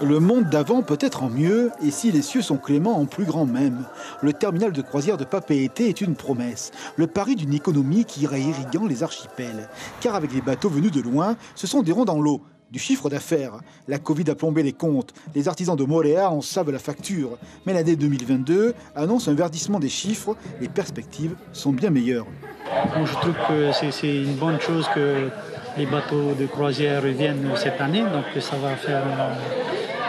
Le monde d'avant peut être en mieux, et si les cieux sont cléments, en plus grand même. Le terminal de croisière de Papeete est une promesse, le pari d'une économie qui ira irriguant les archipels. Car avec les bateaux venus de loin, ce sont des ronds dans l'eau, du chiffre d'affaires. La Covid a plombé les comptes, les artisans de Moorea en savent la facture. Mais l'année 2022 annonce un verdissement des chiffres, les perspectives sont bien meilleures. Bon, je trouve que c'est une bonne chose que les bateaux de croisière reviennent cette année, donc ça va faire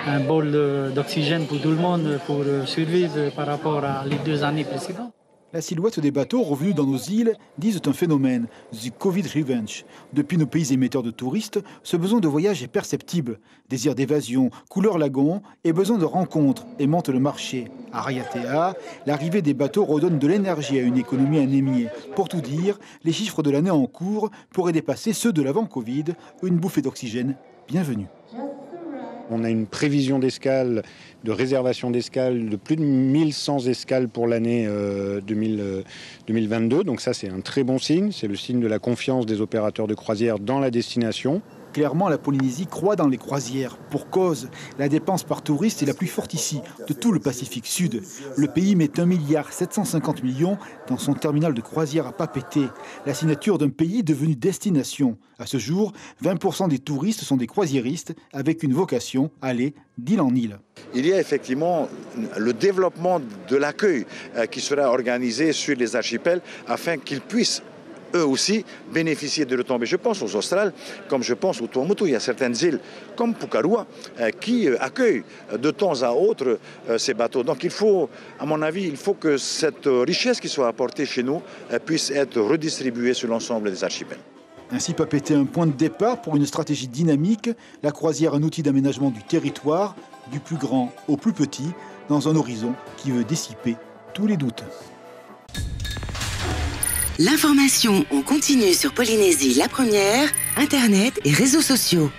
un bol d'oxygène pour tout le monde pour survivre par rapport à les 2 années précédentes. La silhouette des bateaux revenus dans nos îles disent un phénomène, the Covid revenge. Depuis nos pays émetteurs de touristes, ce besoin de voyage est perceptible. Désir d'évasion, couleur lagon et besoin de rencontres aimantent le marché. À Rayatea, l'arrivée des bateaux redonne de l'énergie à une économie anémiée. Pour tout dire, les chiffres de l'année en cours pourraient dépasser ceux de l'avant-Covid, une bouffée d'oxygène bienvenue. On a une prévision d'escale, de réservation d'escale de plus de 1100 escales pour l'année 2022. Donc ça, c'est un très bon signe. C'est le signe de la confiance des opérateurs de croisière dans la destination. Clairement, la Polynésie croît dans les croisières. Pour cause, la dépense par touriste est la plus forte ici, de tout le Pacifique Sud. Le pays met 1,750 milliard dans son terminal de croisière à Papeete, la signature d'un pays devenu destination. À ce jour, 20% des touristes sont des croisiéristes avec une vocation à aller d'île en île. Il y a effectivement le développement de l'accueil qui sera organisé sur les archipels afin qu'ils puissent eux aussi bénéficier de retombées. Je pense aux Australes, comme je pense au Tuamotu. Il y a certaines îles, comme Pukarua, qui accueillent de temps à autre ces bateaux. Donc il faut, à mon avis, il faut que cette richesse qui soit apportée chez nous puisse être redistribuée sur l'ensemble des archipels. Ainsi, Papeete un point de départ pour une stratégie dynamique, la croisière un outil d'aménagement du territoire, du plus grand au plus petit, dans un horizon qui veut dissiper tous les doutes. L'information en continu sur Polynésie la première, Internet et réseaux sociaux.